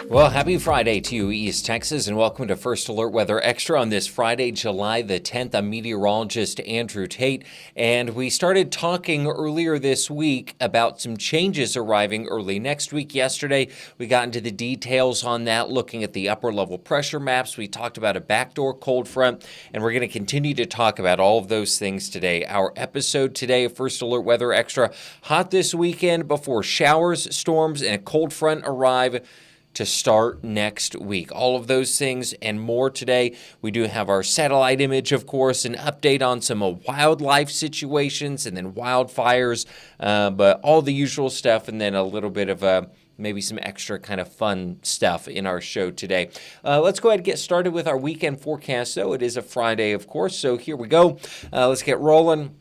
Well, happy Friday to you, East Texas, and welcome to First Alert Weather Extra on this Friday, July the 10th. I'm meteorologist Andrew Tate, and we started talking earlier this week about some changes arriving early next week. Yesterday, we got into the details on that, looking at the upper level pressure maps. We talked about a backdoor cold front, and we're going to continue to talk about all of those things today. Our episode today of First Alert Weather Extra, hot this weekend before showers, storms, and a cold front arrive to start next week. All of those things and more today. We do have our satellite image, of course, an update on some wildlife situations and then wildfires, but all the usual stuff, and then a little bit of maybe some extra kind of fun stuff in our show today. Let's go ahead and get started with our weekend forecast, though. It is a Friday, of course, so here we go. Let's get rolling.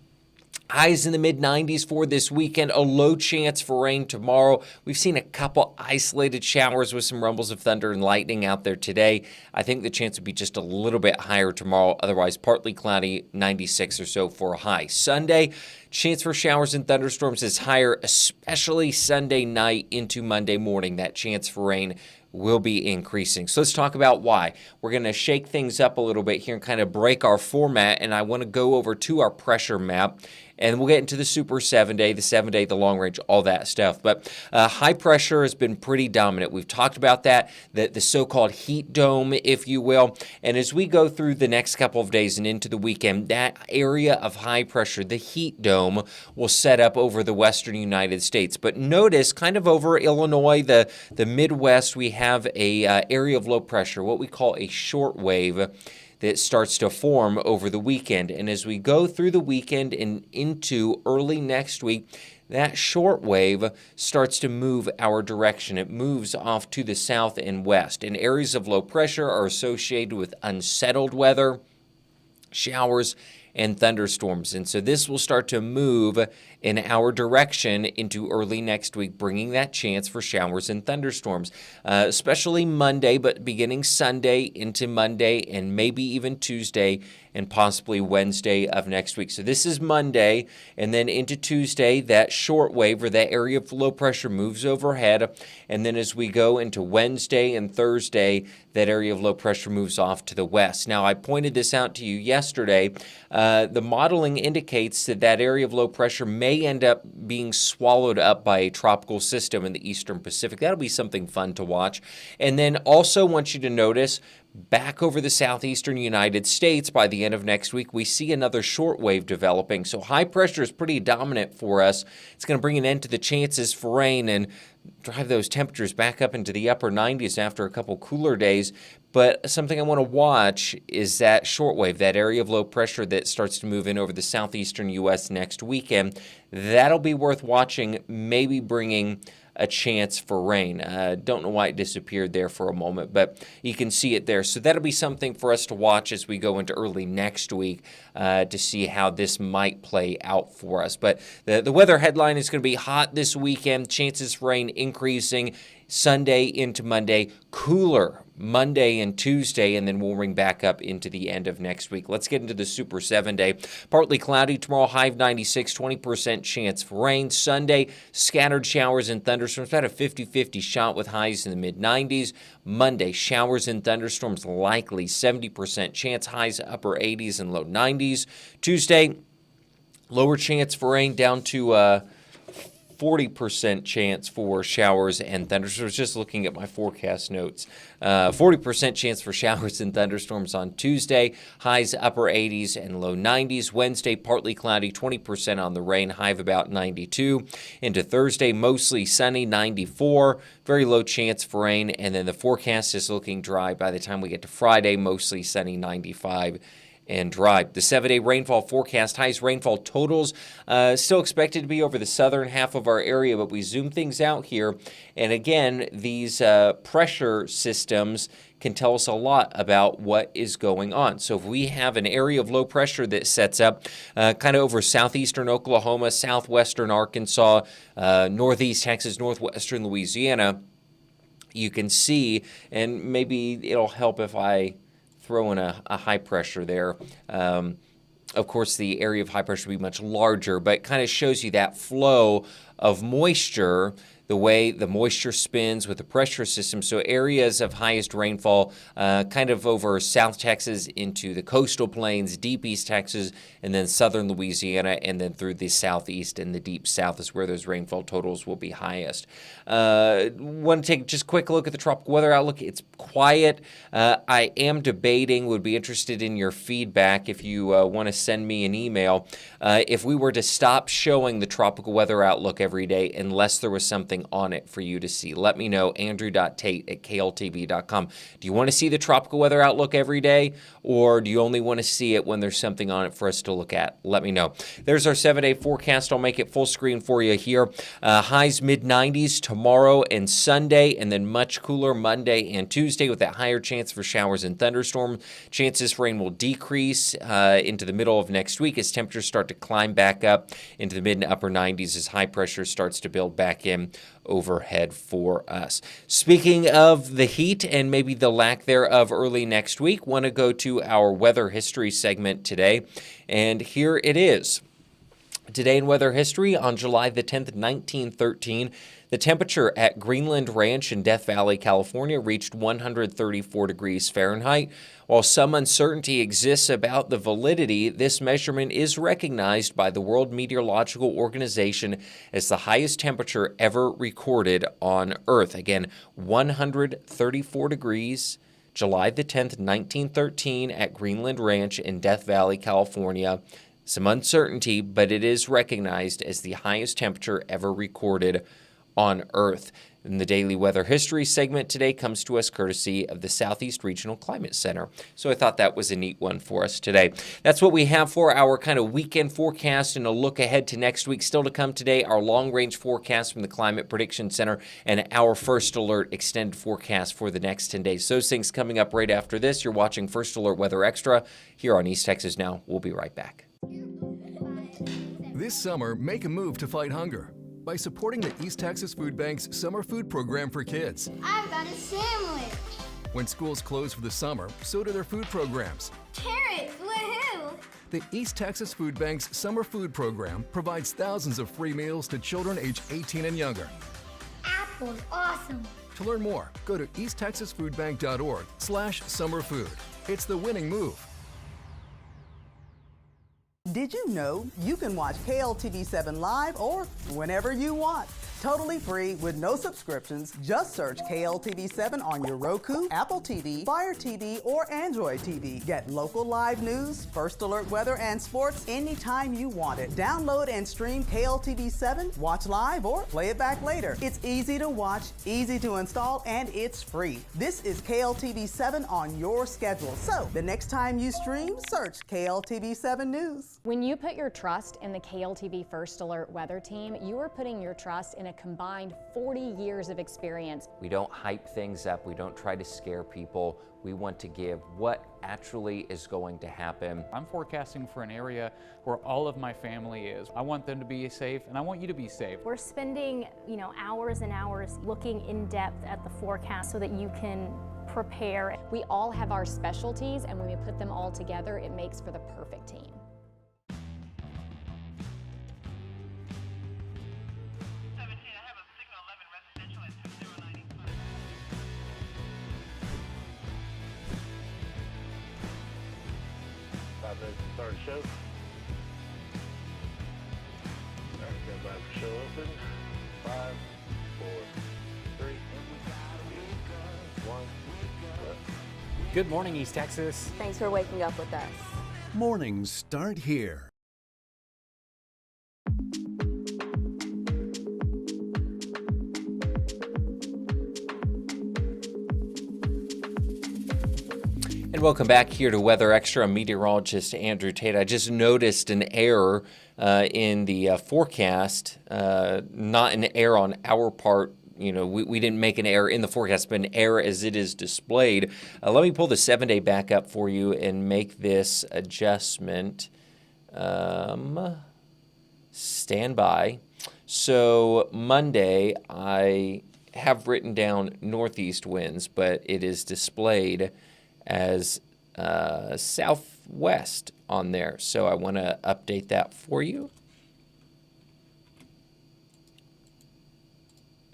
Highs in the mid-90s for this weekend. A low chance for rain tomorrow. We've seen a couple isolated showers with some rumbles of thunder and lightning out there today. I think the chance would be just a little bit higher tomorrow. Otherwise, partly cloudy, 96 or so for a high. Sunday, chance for showers and thunderstorms is higher, especially Sunday night into Monday morning. That chance for rain will be increasing. So let's talk about why. We're going to shake things up a little bit here and kind of break our format, and I want to go over to our pressure map, and we'll get into the super 7-day, the 7-day, the long range, all that stuff. But high pressure has been pretty dominant. We've talked about that, the so-called heat dome, if you will. And as we go through the next couple of days and into the weekend, that area of high pressure, the heat dome, will set up over the western United States. But notice, kind of over Illinois, the Midwest, we have a area of low pressure, what we call a short wave, that starts to form over the weekend. And as we go through the weekend and into early next week, that short wave starts to move our direction. It moves off to the south and west. And areas of low pressure are associated with unsettled weather, showers, and thunderstorms. And so this will start to move in our direction into early next week, bringing that chance for showers and thunderstorms, especially Monday, but beginning Sunday into Monday and maybe even Tuesday and possibly Wednesday of next week. So this is Monday, and then into Tuesday, that short wave or that area of low pressure moves overhead. And then as we go into Wednesday and Thursday, that area of low pressure moves off to the west. Now, I pointed this out to you yesterday. The modeling indicates that that area of low pressure may end up being swallowed up by a tropical system in the eastern Pacific. That'll be something fun to watch. And then also want you to notice, back over the southeastern United States, by the end of next week, we see another short wave developing. So high pressure is pretty dominant for us. It's going to bring an end to the chances for rain and drive those temperatures back up into the upper 90s after a couple cooler days. But something I want to watch is that short wave, that area of low pressure that starts to move in over the southeastern U.S. next weekend. That'll be worth watching, maybe bringing a chance for rain. Don't know why it disappeared there for a moment, but you can see it there. So that'll be something for us to watch as we go into early next week to see how this might play out for us. But the weather headline is going to be hot this weekend, chances for rain increasing Sunday into Monday, cooler Monday and Tuesday, and then we'll ring back up into the end of next week. Let's get into the super 7-day. Partly cloudy tomorrow, high of 96, 20% chance for rain. Sunday, scattered showers and thunderstorms, about a 50-50 shot with highs in the mid-90s. Monday, showers and thunderstorms likely, 70% chance, highs upper 80s and low 90s. Tuesday, lower chance for rain down to 40% chance for showers and thunderstorms. Just looking at my forecast notes. 40% chance for showers and thunderstorms on Tuesday. Highs upper 80s and low 90s. Wednesday, partly cloudy, 20% on the rain. High of about 92. Into Thursday, mostly sunny, 94. Very low chance for rain. And then the forecast is looking dry by the time we get to Friday. Mostly sunny, 95. And dry. The 7-day rainfall forecast, highest rainfall totals still expected to be over the southern half of our area, but we zoom things out here. And again, these pressure systems can tell us a lot about what is going on. So if we have an area of low pressure that sets up kind of over southeastern Oklahoma, southwestern Arkansas, northeast Texas, northwestern Louisiana, you can see, and maybe it'll help if I throw in a high pressure there. Of course, the area of high pressure will be much larger, but it kind of shows you that flow of moisture the way the moisture spins with the pressure system. So areas of highest rainfall kind of over South Texas into the coastal plains, deep East Texas, and then southern Louisiana, and then through the southeast and the deep south is where those rainfall totals will be highest. Want to take just a quick look at the tropical weather outlook. It's quiet. I am debating, would be interested in your feedback if you want to send me an email. If we were to stop showing the tropical weather outlook every day unless there was something on it for you to see, let me know, andrew.tate@kltv.com. Do you want to see the tropical weather outlook every day, or do you only want to see it when there's something on it for us to look at? Let me know. There's our 7-day forecast. I'll make it full screen for you here. Highs mid-90s tomorrow and Sunday, and then much cooler Monday and Tuesday with that higher chance for showers and thunderstorms. Chances for rain will decrease into the middle of next week as temperatures start to climb back up into the mid and upper 90s as high pressure starts to build back in overhead for us. Speaking of the heat and maybe the lack thereof early next week, want to go to our weather history segment today, and here it is. Today in weather history, on July the 10th, 1913, the temperature at Greenland Ranch in Death Valley, California, reached 134 degrees Fahrenheit. While some uncertainty exists about the validity, this measurement is recognized by the World Meteorological Organization as the highest temperature ever recorded on Earth. Again, 134 degrees, July the 10th, 1913, at Greenland Ranch in Death Valley, California. Some uncertainty, but it is recognized as the highest temperature ever recorded on Earth. And the Daily Weather History segment today comes to us courtesy of the Southeast Regional Climate Center. So I thought that was a neat one for us today. That's what we have for our kind of weekend forecast and a look ahead to next week. Still to come today, our long-range forecast from the Climate Prediction Center and our First Alert extended forecast for the next 10 days. Those things coming up right after this. You're watching First Alert Weather Extra here on East Texas Now. We'll be right back. This summer, make a move to fight hunger by supporting the East Texas Food Bank's Summer Food Program for Kids. I've got a sandwich. When schools close for the summer, so do their food programs. Carrots, woohoo! The East Texas Food Bank's Summer Food Program provides thousands of free meals to children age 18 and younger. Apples, awesome. To learn more, go to easttexasfoodbank.org/summerfood. It's the winning move. Did you know you can watch KLTV7 live or whenever you want? Totally free with no subscriptions. Just search KLTV7 on your Roku, Apple TV, Fire TV, or Android TV. Get local live news, first alert weather, and sports anytime you want it. Download and stream KLTV7, watch live, or play it back later. It's easy to watch, easy to install, and it's free. This is KLTV7 on your schedule. So the next time you stream, search KLTV7 News. When you put your trust in the KLTV First Alert weather team, you are putting your trust in a combined 40 years of experience. We don't hype things up. We don't try to scare people. We want to give what actually is going to happen. I'm forecasting for an area where all of my family is. I want them to be safe, and I want you to be safe. We're spending, hours and hours looking in depth at the forecast so that you can prepare. We all have our specialties, and when we put them all together, it makes for the perfect team. Start the show. All right, stand by for show open. 5, 4, 3, 2, 1. Good morning, East Texas. Thanks for waking up with us. Mornings start here. And welcome back here to Weather Extra. I'm meteorologist Andrew Tate. I just noticed an error in the forecast, not an error on our part. We didn't make an error in the forecast, but an error as it is displayed. Let me pull the 7-day back up for you and make this adjustment. Stand by. So Monday, I have written down northeast winds, but it is displayed as southwest on there. So I want to update that for you.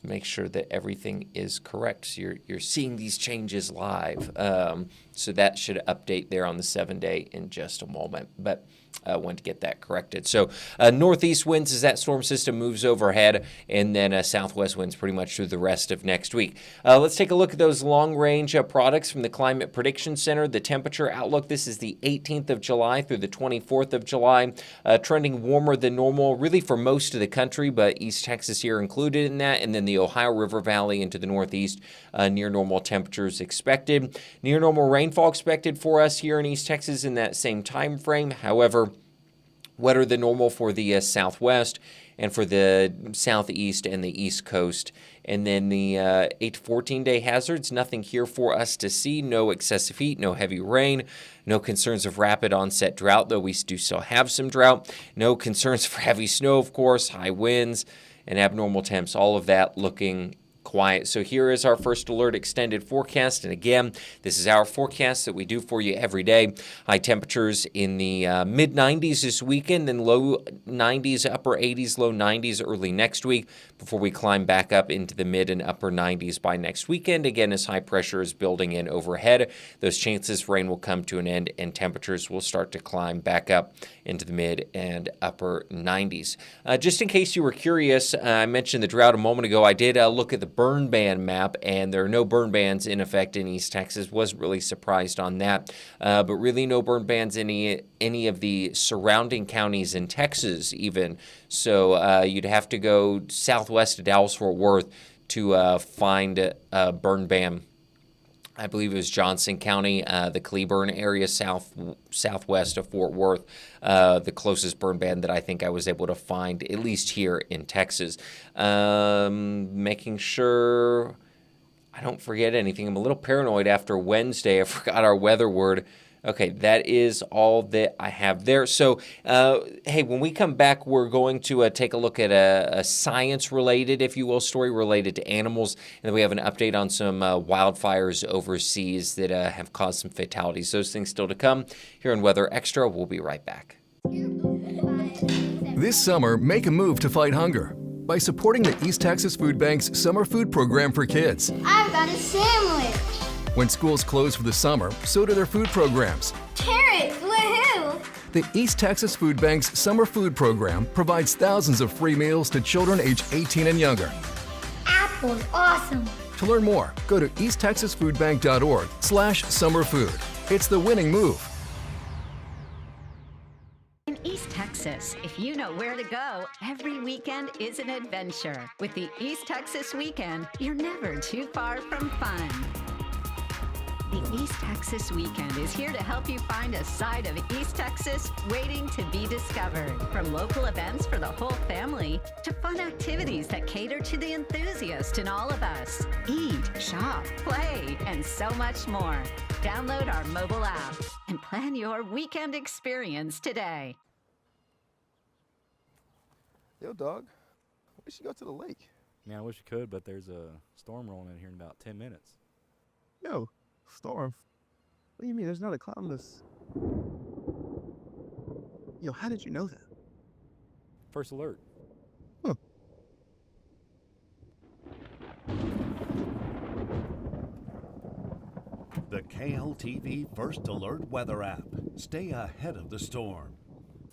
make sure that everything is correct. So you're seeing these changes live. So that should update there on the 7-day in just a moment. But I wanted to get that corrected. So northeast winds as that storm system moves overhead, and then southwest winds pretty much through the rest of next week. Let's take a look at those long-range products from the Climate Prediction Center. The temperature outlook, this is the 18th of July through the 24th of July. Trending warmer than normal, really for most of the country, but East Texas here included in that, and then the Ohio River Valley into the northeast, near normal temperatures expected. Near normal rainfall expected for us here in East Texas in that same time frame. However, wetter than normal for the southwest and for the southeast and the east coast. And then the 8 to 14-day hazards, nothing here for us to see. No excessive heat, no heavy rain, no concerns of rapid onset drought, though we do still have some drought. No concerns for heavy snow, of course, high winds and abnormal temps, all of that looking quiet. So here is our first alert extended forecast. And again, this is our forecast that we do for you every day. High temperatures in the mid 90s this weekend, then low 90s, upper 80s, low 90s early next week before we climb back up into the mid and upper 90s by next weekend. Again, as high pressure is building in overhead, those chances for rain will come to an end and temperatures will start to climb back up into the mid and upper 90s. Just in case you were curious, I mentioned the drought a moment ago. I did look at the burn ban map, and there are no burn bans in effect in East Texas. Wasn't really surprised on that, but really no burn bans in any of the surrounding counties in Texas even. So you'd have to go southwest of Dallas-Fort Worth to find a burn ban. I believe it was Johnson County, the Cleburne area, southwest of Fort Worth, the closest burn ban that I think I was able to find, at least here in Texas. Making sure I don't forget anything. I'm a little paranoid after Wednesday. I forgot our weather word. Okay, that is all that I have there. So, hey, when we come back, we're going to take a look at a science-related, if you will, story related to animals. And then we have an update on some wildfires overseas that have caused some fatalities. Those things still to come here on Weather Extra. We'll be right back. This summer, make a move to fight hunger by supporting the East Texas Food Bank's Summer Food Program for Kids. I've got a sandwich. When schools close for the summer, so do their food programs. Carrots, woohoo! The East Texas Food Bank's Summer Food Program provides thousands of free meals to children aged 18 and younger. Apples, awesome. To learn more, go to easttexasfoodbank.org/summerfood. It's the winning move. In East Texas, if you know where to go, every weekend is an adventure. With the East Texas Weekend, you're never too far from fun. The East Texas Weekend is here to help you find a side of East Texas waiting to be discovered. From local events for the whole family to fun activities that cater to the enthusiast in all of us. Eat, shop, play, and so much more. Download our mobile app and plan your weekend experience today. Yo, dog, we should go to the lake. Man, I wish we could, but there's a storm rolling in here in about 10 minutes. Yo, storm? What do you mean? There's not a cloud in this. Yo, how did you know that? First alert. Huh. The KLTV First Alert Weather app. Stay ahead of the storm.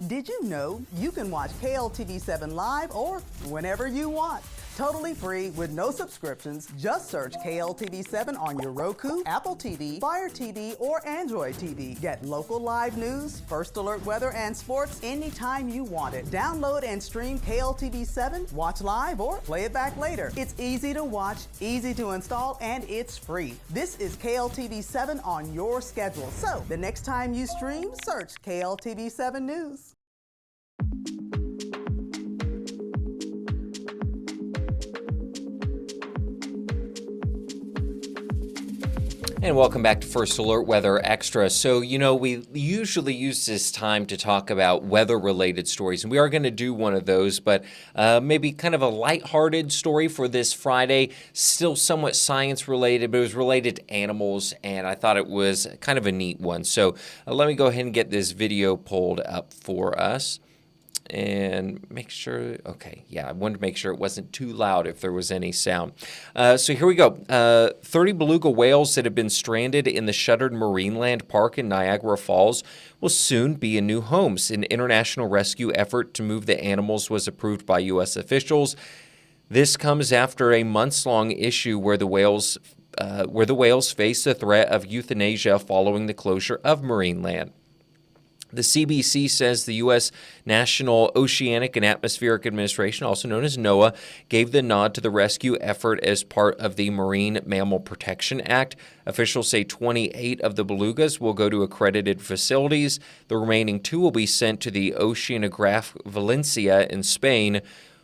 Did you know you can watch KLTV7 live or whenever you want? Totally free with no subscriptions. Just search KLTV7 on your Roku, Apple TV, Fire TV, or Android TV. Get local live news, first alert weather, and sports anytime you want it. Download and stream KLTV7, watch live, or play it back later. It's easy to watch, easy to install, and it's free. This is KLTV7 on your schedule. So the next time you stream, search KLTV7 News. And welcome back to First Alert Weather Extra. So, you know, we usually use this time to talk about weather-related stories, and we are going to do one of those, but maybe kind of a lighthearted story for this Friday, still somewhat science-related, but it was related to animals, and I thought it was kind of a neat one. So let me go ahead and get this video pulled up for us. and make sure, okay, yeah, I wanted to make sure it wasn't too loud if there was any sound. So here we go. 30 beluga whales that have been stranded in the shuttered Marineland Park in Niagara Falls will soon be in new homes. An international rescue effort to move the animals was approved by U.S. officials. This comes after a months-long issue where the whales face the threat of euthanasia following the closure of Marineland. The CBC says the U.S. National Oceanic and Atmospheric Administration, also known as NOAA, gave the nod to the rescue effort as part of the Marine Mammal Protection Act. Officials say 28 of the belugas will go to accredited facilities. The remaining 2 will be sent to the Oceanograph Valencia in Spain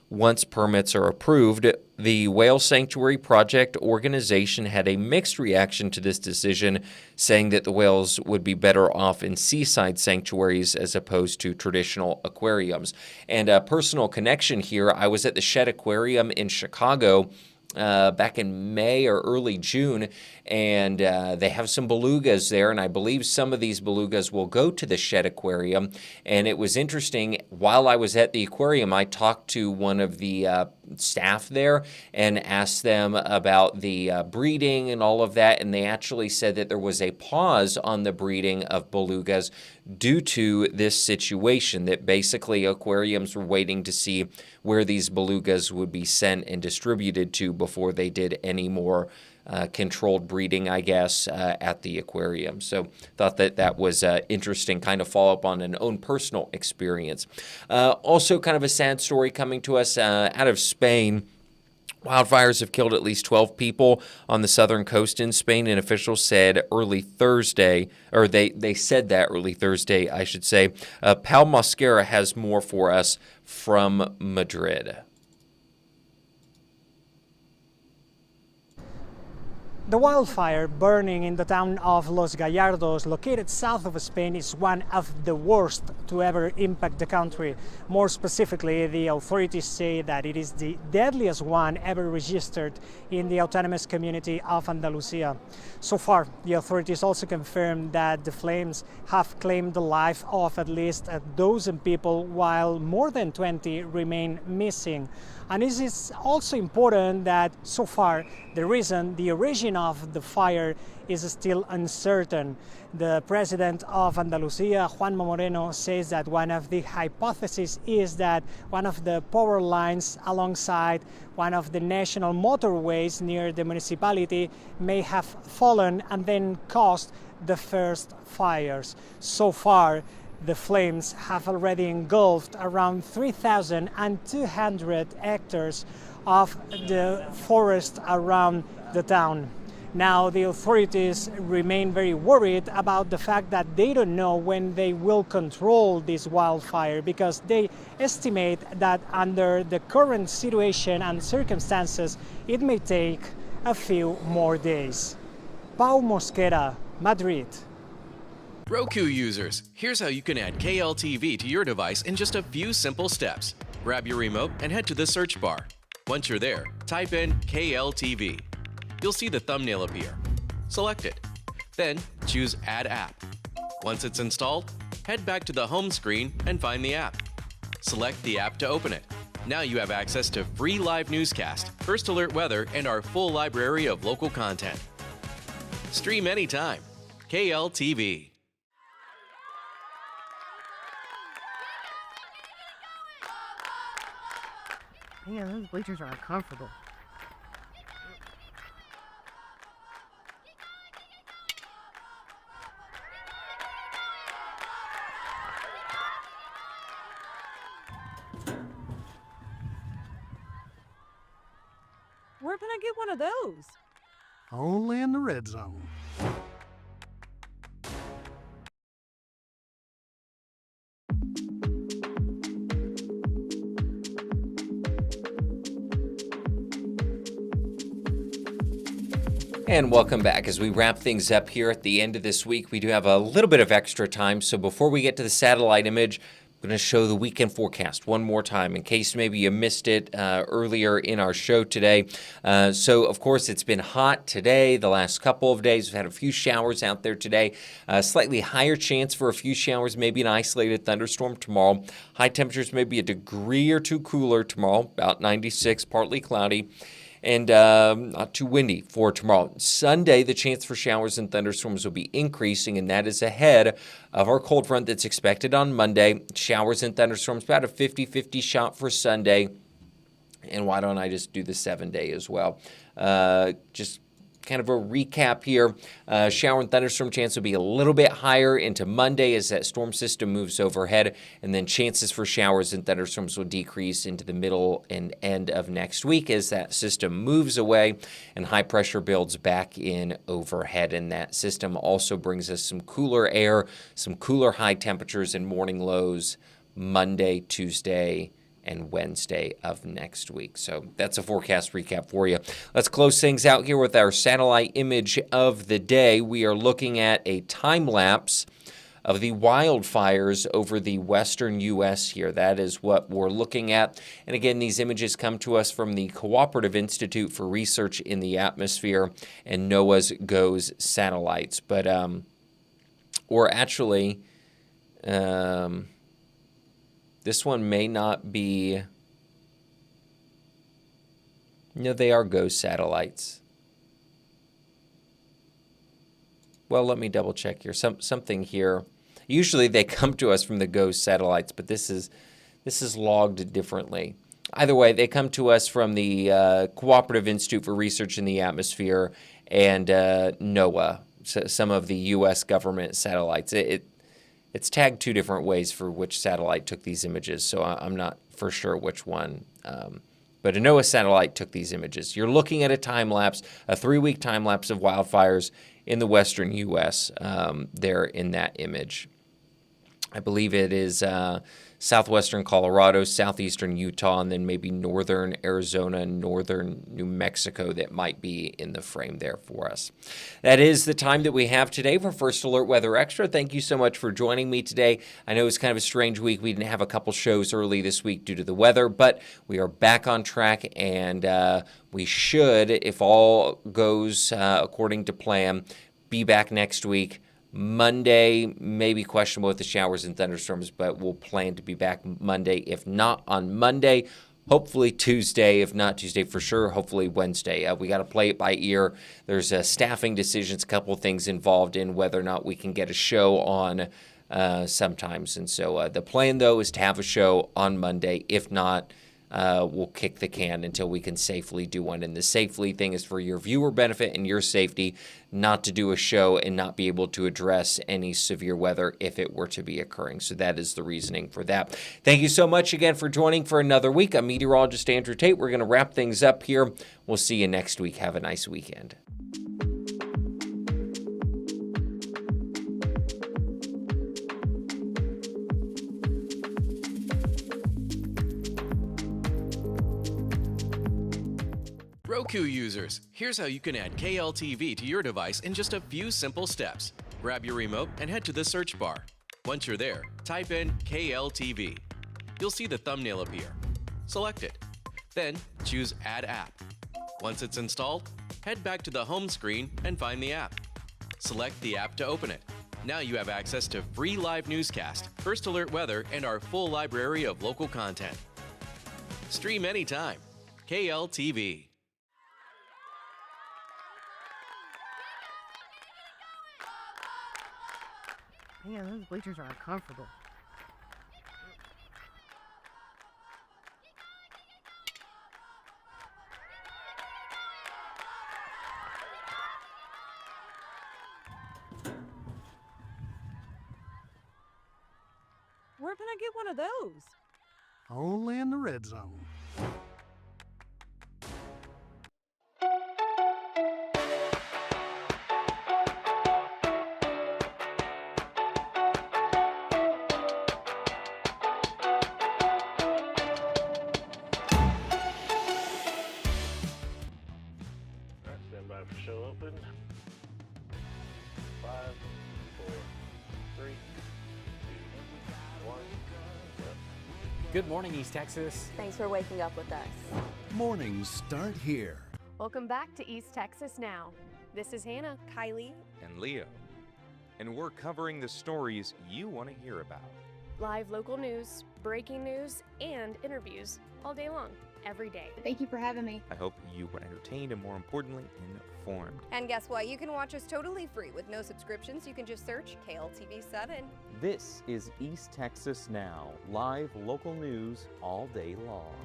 once permits are approved. The Whale Sanctuary Project organization had a mixed reaction to this decision, saying that the whales would be better off in seaside sanctuaries as opposed to traditional aquariums. And a personal connection here, I was at the Shed Aquarium in Chicago back in May or early June, and they have some belugas there, and I believe some of these belugas will go to the Shed Aquarium. And it was interesting, while I was at the aquarium, I talked to one of the staff there and asked them about the breeding and all of that, and they actually said that there was a pause on the breeding of belugas due to this situation, that basically aquariums were waiting to see where these belugas would be sent and distributed to before they did any more controlled breeding, I guess, at the aquarium. So thought that was interesting, kind of follow up on an own personal experience. Also kind of a sad story coming to us out of Spain. Wildfires have killed at least 12 people on the southern coast in Spain, and officials said early Thursday, or they said that early Thursday, I should say. Pal Mosquera has more for us from Madrid. The wildfire burning in the town of Los Gallardos, located south of Spain, is one of the worst to ever impact the country. More specifically, the authorities say that it is the deadliest one ever registered in the autonomous community of Andalusia. So far, the authorities also confirmed that the flames have claimed the life of at least a dozen people, while more than 20 remain missing. And it is also important that so far the origin of the fire is still uncertain. The president of Andalusia, Juanma Moreno, says that one of the hypotheses is that one of the power lines alongside one of the national motorways near the municipality may have fallen and then caused the first fires. So far, the flames have already engulfed around 3,200 hectares of the forest around the town. Now, the authorities remain very worried about the fact that they don't know when they will control this wildfire, because they estimate that under the current situation and circumstances, it may take a few more days. Pau Mosquera, Madrid. Roku users, here's how you can add KLTV to your device in just a few simple steps. Grab your remote and head to the search bar. Once you're there, type in KLTV. You'll see the thumbnail appear. Select it. Then choose Add App. Once it's installed, head back to the home screen and find the app. Select the app to open it. Now you have access to free live newscast, first alert weather, and our full library of local content. Stream anytime. KLTV. Yeah, those bleachers are uncomfortable. Where can I get one of those? Only in the red zone. And welcome back. As we wrap things up here at the end of this week, we do have a little bit of extra time. So before we get to the satellite image, I'm going to show the weekend forecast one more time in case maybe you missed it earlier in our show today. So, of course, it's been hot today, the last couple of days. We've had a few showers out there today. Slightly higher chance for a few showers, maybe an isolated thunderstorm tomorrow. High temperatures maybe a degree or two cooler tomorrow, about 96, partly cloudy. And not too windy for tomorrow. Sunday, the chance for showers and thunderstorms will be increasing, and that is ahead of our cold front that's expected on Monday. Showers and thunderstorms, about a 50-50 shot for Sunday. And why don't I just do the 7-day as well? Just kind of a recap here. Shower and thunderstorm chance will be a little bit higher into Monday as that storm system moves overhead, and then chances for showers and thunderstorms will decrease into the middle and end of next week as that system moves away and high pressure builds back in overhead. And that system also brings us some cooler air, some cooler high temperatures and morning lows Monday, Tuesday, and Wednesday of next week. So that's a forecast recap for you. Let's close things out here with our satellite image of the day. We are looking at a time lapse of the wildfires over the western U.S. here. That is what we're looking at. And again, these images come to us from the Cooperative Institute for Research in the Atmosphere and NOAA's GOES satellites. But, or actually, this one may not be. No, they are GOES satellites. Well, let me double check here. Something here. Usually they come to us from the GOES satellites, but this is logged differently. Either way, they come to us from the Cooperative Institute for Research in the Atmosphere and NOAA, so some of the U.S. government satellites. It's tagged two different ways for which satellite took these images, so I'm not for sure which one. But a NOAA satellite took these images. You're looking at a time lapse, a 3-week time lapse of wildfires in the western U.S. There in that image. I believe it is southwestern Colorado, southeastern Utah, and then maybe northern Arizona and northern New Mexico that might be in the frame there for us. That is the time that we have today for First Alert Weather Extra. Thank you so much for joining me today. I know it's kind of a strange week. We didn't have a couple shows early this week due to the weather, but we are back on track, and we should, if all goes according to plan, be back next week. Monday, maybe questionable with the showers and thunderstorms, but we'll plan to be back Monday. If not on Monday, hopefully Tuesday. If not Tuesday for sure, hopefully Wednesday. We got to play it by ear. There's staffing decisions, a couple of things involved in whether or not we can get a show on sometimes. And so the plan, though, is to have a show on Monday. If not, we'll kick the can until we can safely do one. And the safely thing is for your viewer benefit and your safety, not to do a show and not be able to address any severe weather if it were to be occurring. So that is the reasoning for that. Thank you so much again for joining for another week. I'm meteorologist Andrew Tate. We're going to wrap things up here. We'll see you next week. Have a nice weekend. Roku users, here's how you can add KLTV to your device in just a few simple steps. Grab your remote and head to the search bar. Once you're there, type in KLTV. You'll see the thumbnail appear. Select it. Then choose Add App. Once it's installed, head back to the home screen and find the app. Select the app to open it. Now you have access to free live newscast, First Alert Weather, and our full library of local content. Stream anytime. KLTV. Man, those bleachers are uncomfortable. Where can I get one of those? Only in the red zone. Stand by for show open. 5, 4, 3, 2, 1. Good morning, East Texas. Thanks for waking up with us. Mornings start here. Welcome back to East Texas Now. This is Hannah, Kylie, and Leo. And we're covering the stories you want to hear about. Live local news, breaking news, and interviews all day long, every day. Thank you for having me. I hope you were entertained and, more importantly, informed. And guess what? You can watch us totally free with no subscriptions. You can just search KLTV 7. This is East Texas Now, live local news all day long.